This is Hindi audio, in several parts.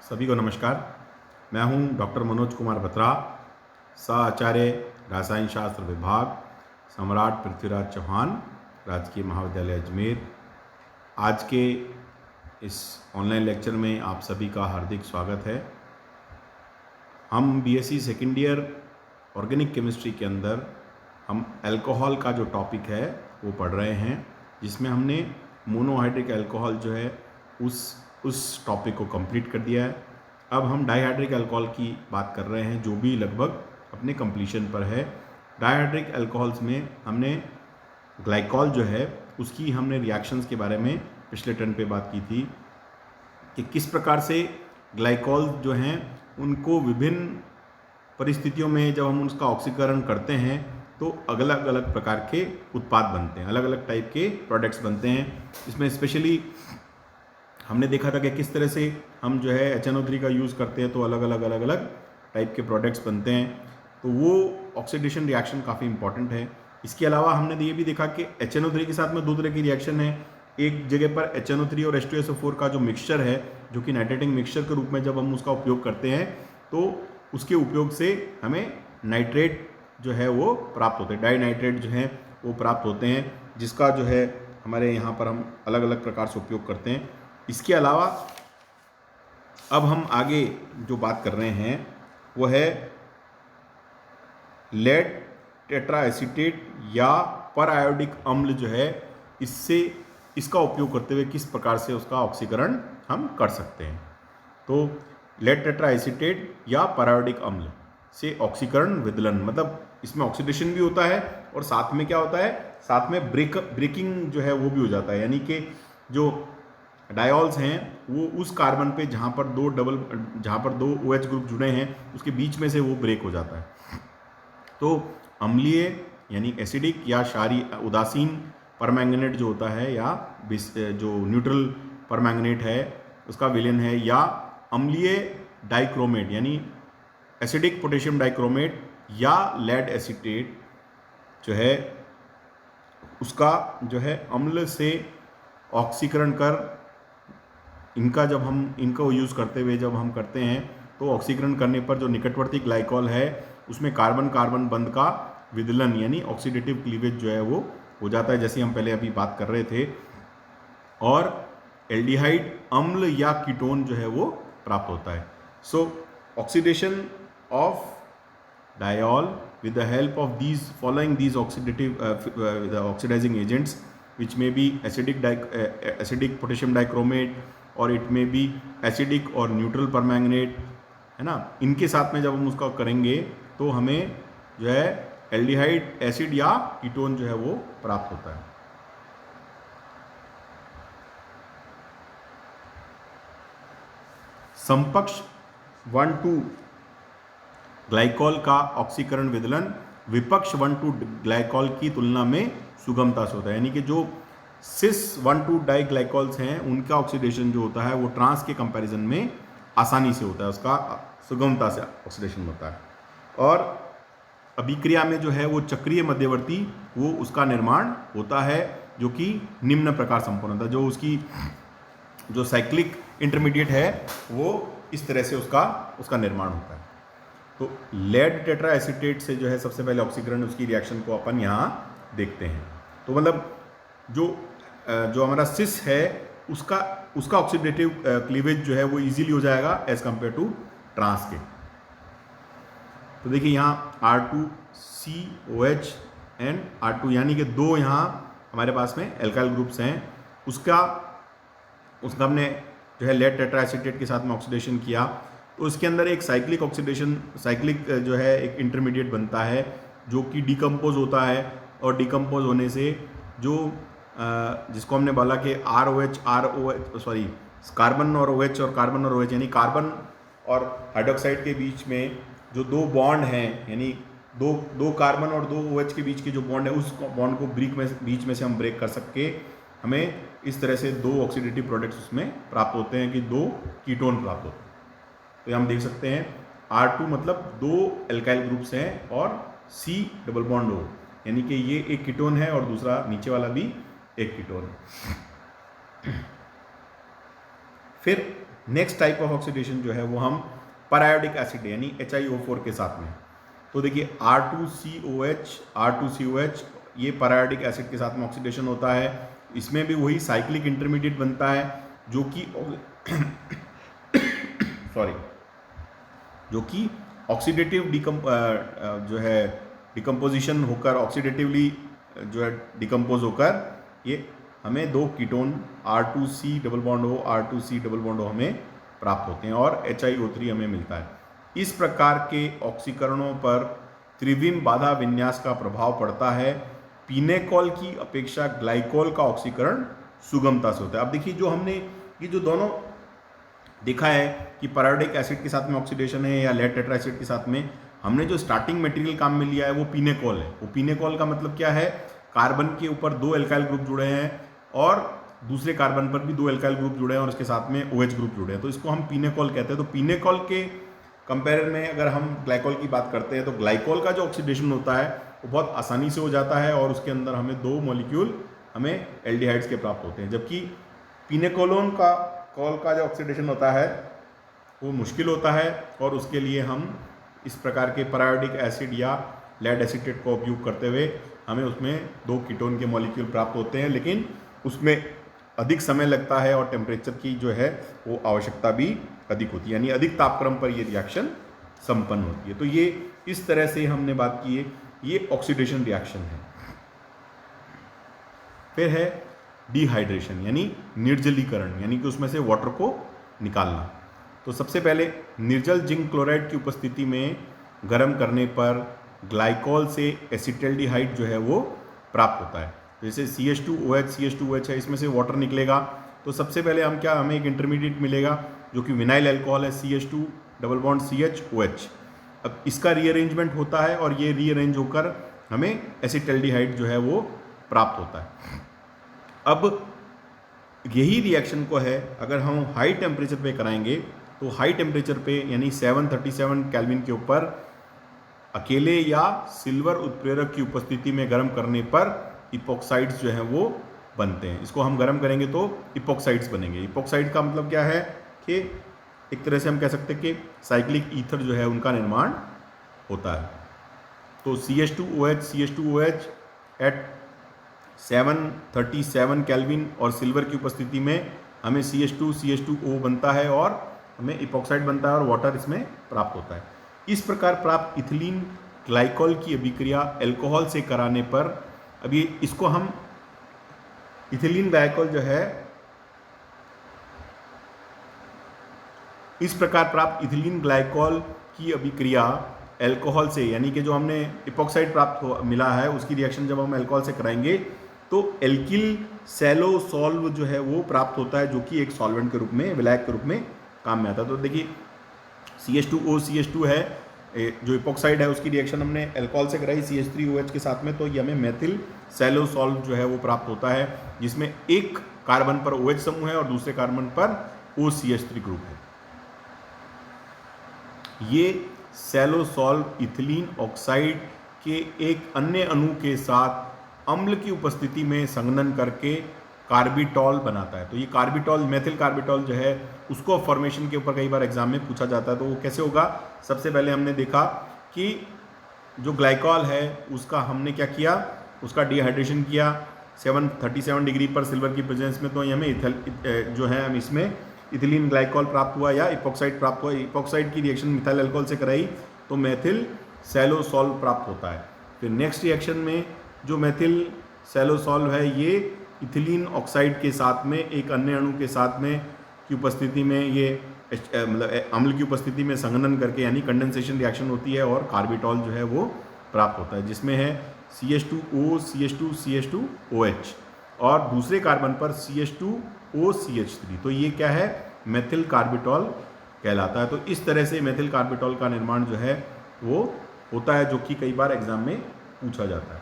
सभी को नमस्कार। मैं हूं डॉक्टर मनोज कुमार बत्रा, सह आचार्य रासायन शास्त्र विभाग, सम्राट पृथ्वीराज चौहान, राजकीय महाविद्यालय अजमेर। आज के इस ऑनलाइन लेक्चर में आप सभी का हार्दिक स्वागत है। हम BSc second year organic chemistry के अंदर हम अल्कोहल का जो टॉपिक है वो पढ़ रहे हैं, जिसमें हमने मोनोहाइड्रिक अल्कोहल जो है उस टॉपिक को कंप्लीट कर दिया है। अब हम डाइहाइड्रिक अल्कोहल की बात कर रहे हैं, जो भी लगभग अपने कंप्लीशन पर है। डाइहाइड्रिक अल्कोहल्स में हमने ग्लाइकॉल जो है उसकी हमने रिएक्शंस के बारे में पिछले टर्न पे बात की थी कि किस प्रकार से ग्लाइकॉल जो हैं उनको विभिन्न परिस्थितियों में जब हम उसका ऑक्सीकरण करते हैं तो अलग अलग प्रकार के उत्पाद बनते हैं, अलग अलग टाइप के प्रोडक्ट्स बनते हैं। इसमें स्पेशली हमने देखा था कि किस तरह से हम जो है HNO3 का यूज़ करते हैं तो अलग अलग टाइप के प्रोडक्ट्स बनते हैं। तो वो ऑक्सीडेशन रिएक्शन काफ़ी इंपॉर्टेंट है। इसके अलावा हमने ये भी देखा कि HNO3 के साथ में दो तरह की रिएक्शन है। एक जगह पर HNO3 और H2SO4 का जो मिक्सचर है, जो कि नाइट्रेटिंग मिक्सचर के रूप में जब हम उसका उपयोग करते हैं तो उसके उपयोग से हमें नाइट्रेट जो है वो प्राप्त होते हैं, डाई नाइट्रेट जो है वो प्राप्त होते हैं, जिसका जो है हमारे यहाँ पर हम अलग अलग प्रकार से उपयोग करते हैं। इसके अलावा अब हम आगे जो बात कर रहे हैं वो है लेड टेट्रा एसीटेट या पर आयोडिक अम्ल जो है, इसका उपयोग करते हुए किस प्रकार से उसका ऑक्सीकरण हम कर सकते हैं। तो लेड टेट्रा एसीटेट या पर आयोडिक अम्ल से ऑक्सीकरण विदलन, मतलब इसमें ऑक्सीडेशन भी होता है और साथ में क्या होता है, साथ में ब्रेकिंग जो है वो भी हो जाता है। यानी कि जो डायोल्स हैं वो उस कार्बन पे जहाँ पर दो OH ग्रुप जुड़े हैं उसके बीच में से वो ब्रेक हो जाता है। तो अम्लीय यानी एसिडिक या क्षारीय उदासीन परमैंगनेट जो होता है, या जो न्यूट्रल परमैंगनेट है उसका विलेन है, या अम्लीय डाइक्रोमेट यानी एसिडिक पोटेशियम डाइक्रोमेट या लेड एसीटेट जो है उसका जो है अम्ल से ऑक्सीकरण कर इनका जब हम इनको यूज़ करते हुए जब हम करते हैं तो ऑक्सीकरण करने पर जो निकटवर्ती ग्लाइकॉल है उसमें कार्बन कार्बन बंध का विदलन यानी ऑक्सीडेटिव क्लीवेज जो है वो हो जाता है, जैसे हम पहले अभी बात कर रहे थे, और एल्डिहाइड अम्ल या कीटोन जो है वो प्राप्त होता है। सो oxidation of diol with the help of these oxidizing agents, which may be acidic potassium dichromate और इट में भी एसिडिक और न्यूट्रल परमैंगनेट है ना, इनके साथ में जब हम उसका करेंगे तो हमें जो है एल्डिहाइड एसिड या कीटोन जो है वो प्राप्त होता है। समपक्ष 1,2 ग्लाइकॉल का ऑक्सीकरण विदलन विपक्ष 1,2 ग्लाइकॉल की तुलना में सुगमता से होता है। यानी कि जो सिस 1,2 डाइग्लाइकॉल्स हैं उनका ऑक्सीडेशन जो होता है वो ट्रांस के कंपैरिजन में आसानी से होता है, उसका सुगमता से ऑक्सीडेशन होता है। और अभिक्रिया में जो है वो चक्रीय मध्यवर्ती वो उसका निर्माण होता है, जो कि निम्न प्रकार संपन्न होता है। जो उसकी जो साइक्लिक इंटरमीडिएट है वो इस तरह से उसका निर्माण होता है। तो लेड टेट्रा एसीटेट से जो है सबसे पहले ऑक्सीकरण, उसकी रिएक्शन को अपन यहाँ देखते हैं। तो मतलब जो हमारा सिस है उसका ऑक्सीडेटिव क्लीवेज जो है वो इजीली हो जाएगा एज कंपेयर टू ट्रांस के। तो देखिए यहाँ R2COH एंड R2 यानी कि दो यहाँ हमारे पास में एल्काइल ग्रुप्स हैं। उसका हमने जो है लेड टेट्रा एसीटेट के साथ में ऑक्सीडेशन किया तो उसके अंदर एक साइक्लिक जो है एक इंटरमीडिएट बनता है जो कि डिकम्पोज होता है, और डिकम्पोज होने से जो जिसको हमने बोला कि कार्बन और OH और कार्बन और OH यानी कार्बन और हाइड्रोक्साइड के बीच में जो दो बॉन्ड हैं, यानी दो कार्बन और दो OH के बीच के जो बॉन्ड है उस बॉन्ड को बीच में से हम ब्रेक कर सके, हमें इस तरह से दो ऑक्सीडेटिव प्रोडक्ट्स उसमें प्राप्त होते हैं कि दो कीटोन प्राप्त होते हैं। तो हम देख सकते हैं R2 मतलब दो एल्काइल ग्रुप्स हैं और C डबल बॉन्ड O, यानी कि ये एक कीटोन है और दूसरा नीचे वाला भी एक कीटोन है। फिर नेक्स्ट टाइप ऑफ ऑक्सीडेशन जो है वो हम पैरायोडिक एसिड यानी HiO4 के साथ में, तो देखिए R2COH ये पैरायोडिक एसिड के साथ में ऑक्सीडेशन होता है। इसमें भी वही साइक्लिक इंटरमीडिएट बनता है जो कि सॉरी जो कि ऑक्सीडेटिव जो है डिकम्पोजिशन होकर ऑक्सीडेटिवली जो है डिकम्पोज होकर ये हमें दो कीटोन R2C डबल बॉन्ड हो R2C डबल बॉन्ड हो हमें प्राप्त होते हैं और HiO3 हमें मिलता है। इस प्रकार के ऑक्सीकरणों पर त्रिविम बाधा विन्यास का प्रभाव पड़ता है। पिनेकॉल की अपेक्षा ग्लाइकोल का ऑक्सीकरण सुगमता से होता है। अब देखिए जो हमने ये जो दोनों देखा है कि पैरायोडिक एसिड के साथ में ऑक्सीडेशन है या लेड टेट्रा एसिड के साथ में, हमने जो स्टार्टिंग मटेरियल काम में लिया है वो पिनेकॉल है। वो पिनेकॉल का मतलब क्या है, कार्बन के ऊपर दो एल्काइल ग्रुप जुड़े हैं और दूसरे कार्बन पर भी दो एल्काइल ग्रुप जुड़े हैं और उसके साथ में OH ग्रुप जुड़े हैं, तो इसको हम पिनेकॉल कहते हैं। तो पिनेकॉल के कंपेयर में अगर हम ग्लाइकोल की बात करते हैं तो ग्लाइकोल का जो ऑक्सीडेशन होता है वो बहुत आसानी से हो जाता है और उसके अंदर हमें दो मॉलिक्यूल हमें एल्डिहाइड्स के प्राप्त होते हैं, जबकि पिनेकोलोन का जो ऑक्सीडेशन होता है वो मुश्किल होता है और उसके लिए हम इस प्रकार के पैरायोडिक एसिड या लेड एसीटेट का उपयोग करते हुए हमें उसमें दो कीटोन के मॉलिक्यूल प्राप्त होते हैं, लेकिन उसमें अधिक समय लगता है और टेम्परेचर की जो है वो आवश्यकता भी अधिक होती है, यानी अधिक तापक्रम पर ये रिएक्शन संपन्न होती है। तो ये इस तरह से हमने बात की है, ये ऑक्सीडेशन रिएक्शन है। फिर है डिहाइड्रेशन यानी निर्जलीकरण, यानी कि उसमें से वाटर को निकालना। तो सबसे पहले निर्जल जिंक क्लोराइड की उपस्थिति में गर्म करने पर ग्लाइकोल से एसिटल्डिहाइड जो है वो प्राप्त होता है। जैसे CH2OH है, इसमें से वाटर निकलेगा तो सबसे पहले हमें एक इंटरमीडिएट मिलेगा जो कि विनाइल अल्कोहल है, CH2 डबल बॉन्ड CHOH। अब इसका रीअरेंजमेंट होता है और ये रीअरेंज होकर हमें एसिटल्डिहाइड जो है वो प्राप्त होता है। अब यही रिएक्शन को है अगर हम हाई टेम्परेचर पे कराएंगे तो हाई टेम्परेचर पे यानी 737 केल्विन के ऊपर अकेले या सिल्वर उत्प्रेरक की उपस्थिति में गर्म करने पर इपोक्साइड्स जो हैं वो बनते हैं। इसको हम गर्म करेंगे तो इपोक्साइड्स बनेंगे। इपोक्साइड का मतलब क्या है कि एक तरह से हम कह सकते हैं कि साइक्लिक ईथर जो है उनका निर्माण होता है। तो CH2OH एट 737 केल्विन और सिल्वर की उपस्थिति में हमें CH2O बनता है और हमें इपोक्साइड बनता है और वाटर इसमें प्राप्त होता है। इस प्रकार प्राप्त इथिलीन ग्लाइकोल की अभिक्रिया अल्कोहल से कराने पर, अभी इसको हम इथिलीन ग्लाइकोल जो है, इस प्रकार प्राप्त इथिलीन ग्लाइकोल की अभिक्रिया अल्कोहल से, यानी कि जो हमने इपोक्साइड मिला है उसकी रिएक्शन जब हम अल्कोहल से कराएंगे तो एल्किल सैलोसॉल्व जो है वो प्राप्त होता है, जो कि एक सॉल्वेंट के रूप में, विलायक के रूप में काम में आता है। तो देखिए CH2O है, जो इपोक्साइड है उसकी रिएक्शन हमने अल्कोहल से कराई CH3OH के साथ में, तो ये हमें मेथिल सैलोसॉल्व जो है वो प्राप्त होता है, जिसमें एक कार्बन पर OH समूह है और दूसरे कार्बन पर OCH3 ग्रुप है। ये सैलोसॉल्व इथिलीन ऑक्साइड के एक अन्य अणु के साथ अम्ल की उपस्थिति में संघनन करके कार्बिटॉल बनाता है। तो ये कार्बिटॉल, मेथिल कार्बिटॉल जो है उसको फॉर्मेशन के ऊपर कई बार एग्जाम में पूछा जाता है। तो वो कैसे होगा, सबसे पहले हमने देखा कि जो ग्लाइकॉल है उसका हमने क्या किया, उसका डिहाइड्रेशन किया 737 डिग्री पर सिल्वर की प्रेजेंस में, तो ये हमें जो है हम इसमें इथिलीन ग्लाइकॉल प्राप्त हुआ या इपोक्साइड प्राप्त हुआ। इपोक्साइड की रिएक्शन मिथाइल अल्कोहल से कराई तो मेथिल सैलोसॉल्व प्राप्त होता है। फिर नेक्स्ट रिएक्शन में जो मेथिल सैलोसॉल्व है ये इथिलीन ऑक्साइड के साथ में एक अन्य अणु के साथ में की उपस्थिति में ये मतलब अम्ल की उपस्थिति में संघनन करके यानी कंडेंसेशन रिएक्शन होती है और कार्बिटॉल जो है वो प्राप्त होता है, जिसमें है CH2O CH2OH और दूसरे कार्बन पर CH2OCH3। तो ये क्या है, मेथिल कार्बिटॉल कहलाता है। तो इस तरह से मेथिल कार्बिटॉल का निर्माण जो है वो होता है, जो कि कई बार एग्जाम में पूछा जाता है।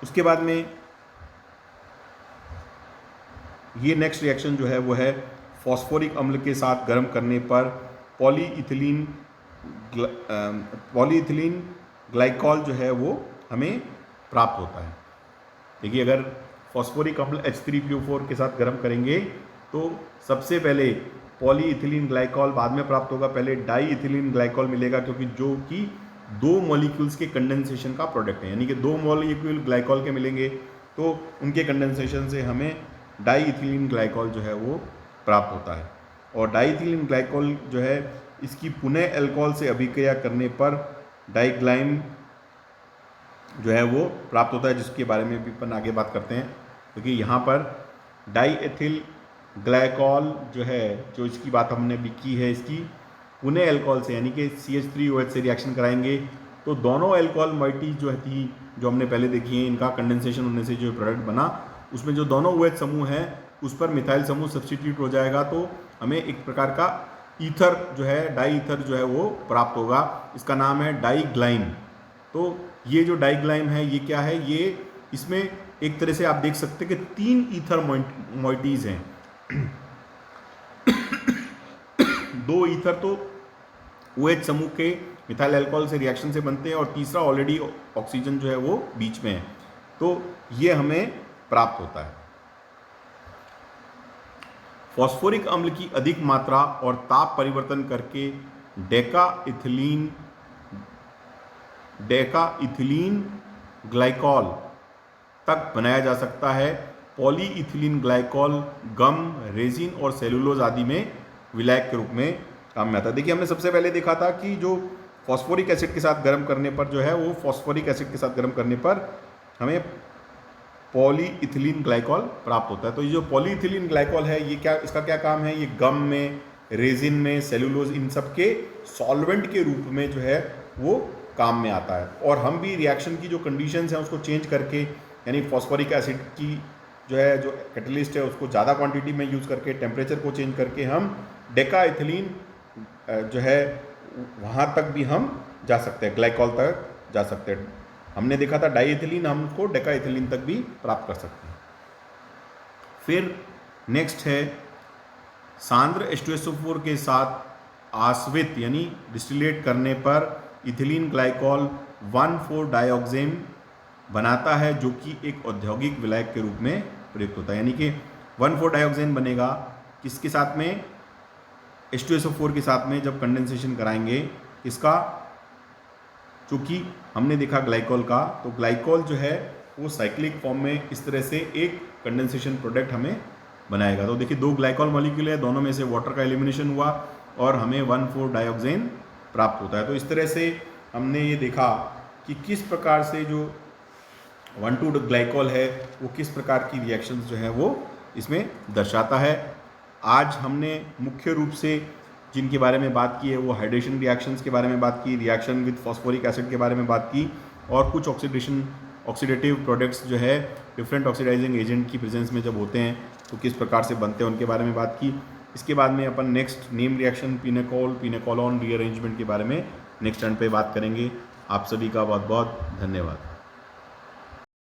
उसके बाद में ये नेक्स्ट रिएक्शन जो है वो है फॉस्फोरिक अम्ल के साथ गर्म करने पर पॉलीइथिलीन ग्लाइकॉल जो है वो हमें प्राप्त होता है। देखिए अगर फॉस्फोरिक अम्ल H3PO4 के साथ गर्म करेंगे तो सबसे पहले पॉलीइथिलीन ग्लाइकॉल बाद में प्राप्त होगा, पहले डाई इथिलीन ग्लाइकॉल मिलेगा, क्योंकि जो कि 2 मॉलिक्यूल्स के कंडेंसेशन का प्रोडक्ट है, यानी कि 2 मॉलिक्यूल ग्लाइकॉल के मिलेंगे तो उनके कंडेंसेशन से हमें डाई इथिलीन ग्लाइकॉल जो है वो प्राप्त होता है। और डाई इथिलीन ग्लाइकॉल जो है इसकी पुनः अल्कोहल से अभिक्रिया करने पर डाइग्लाइम जो है वो प्राप्त होता है, जिसके बारे में भी अपन आगे बात करते हैं। क्योंकि यहाँ पर डाई एथिल ग्लाइकॉल जो है, जो इसकी बात हमने भी की है, इसकी पुनः अल्कोहल से यानी कि CH3OH से रिएक्शन कराएंगे तो दोनों अल्कोहल मॉइटी जो थी, जो हमने पहले देखी है, इनका कंडेंसेशन होने से जो प्रोडक्ट बना, उसमें जो दोनों OH समूह हैं उस पर मिथाइल समूह सब्सटीट्यूट हो जाएगा, तो हमें एक प्रकार का ईथर जो है, डाई ईथर जो है वो प्राप्त होगा। इसका नाम है डाइग्लाइम। तो ये जो डाइग्लाइम है ये क्या है, ये इसमें एक तरह से आप देख सकते हैं कि 3 ईथर मॉइटीज़ हैं। 2 ईथर तो OH समूह के मिथाइल अल्कोहल से रिएक्शन से बनते हैं और तीसरा ऑलरेडी ऑक्सीजन जो है वो बीच में है, तो ये हमें प्राप्त होता है। फॉस्फोरिक अम्ल की अधिक मात्रा और ताप परिवर्तन करके डेका इथिलीन ग्लाइकॉल तक बनाया जा सकता है। पॉलीइथिलीन ग्लाइकॉल गम, रेजिन और सेलुलोज आदि में विलायक के रूप में काम में आता है। देखिए हमने सबसे पहले देखा था कि जो फॉस्फोरिक एसिड के साथ गर्म करने पर जो है वो फॉस्फोरिक एसिड के साथ गर्म करने पर हमें पॉलीइथिलीन ग्लाइकॉल प्राप्त होता है। तो ये जो पॉलीइथिलीन ग्लाइकॉल है ये क्या, इसका क्या काम है, ये गम में, रेजिन में, सेलुलोज, इन सब के सॉल्वेंट के रूप में जो है वो काम में आता है। और हम भी रिएक्शन की जो कंडीशंस हैं उसको चेंज करके, यानी फॉस्फोरिक एसिड की जो है जो कैटलिस्ट है उसको ज़्यादा क्वांटिटी में यूज़ करके, टेम्परेचर को चेंज करके हम डेका इथिलीन जो है वहाँ तक भी हम जा सकते हैं, ग्लाइकॉल तक जा सकते हैं। हमने देखा था डाई इथिलीन, हम उसको डेका इथिलीन तक भी प्राप्त कर सकते हैं। फिर नेक्स्ट है सांद्र H2SO4 के साथ आश्वित यानी डिस्टिलेट करने पर इथिलीन ग्लाइकॉल 1,4 डाइऑक्सेन बनाता है, जो कि एक औद्योगिक विलायक के रूप में प्रयुक्त होता है। यानी कि 1,4 डाइऑक्सेन बनेगा किसके साथ में, H2SO4 के साथ में जब कंडेंसेशन कराएंगे। इसका चूँकि हमने देखा ग्लाइकॉल का, तो ग्लाइकॉल जो है वो साइक्लिक फॉर्म में इस तरह से एक कंडेंसेशन प्रोडक्ट हमें बनाएगा। तो देखिए 2 ग्लाइकॉल मॉलिक्यूल है, दोनों में से वाटर का एलिमिनेशन हुआ और हमें 1,4 डाइऑक्सेन प्राप्त होता है। तो इस तरह से हमने ये देखा कि किस प्रकार से जो 1,2 ग्लाइकॉल है वो किस प्रकार की रिएक्शंस जो है वो इसमें दर्शाता है। आज हमने मुख्य रूप से जिनके बारे में बात की है वो हाइड्रेशन रिएक्शंस के बारे में बात की, रिएक्शन विद फॉस्फोरिक एसिड के बारे में बात की, और कुछ ऑक्सीडेटिव प्रोडक्ट्स जो है डिफरेंट ऑक्सीडाइजिंग एजेंट की प्रेजेंस में जब होते हैं तो किस प्रकार से बनते हैं उनके बारे में बात की। इसके बाद में अपन नेक्स्ट नेम रिएक्शन पिनेकोल-पिनेकोलॉन रीअरेंजमेंट के बारे में नेक्स्ट टर्न पे बात करेंगे। आप सभी का बहुत बहुत धन्यवाद।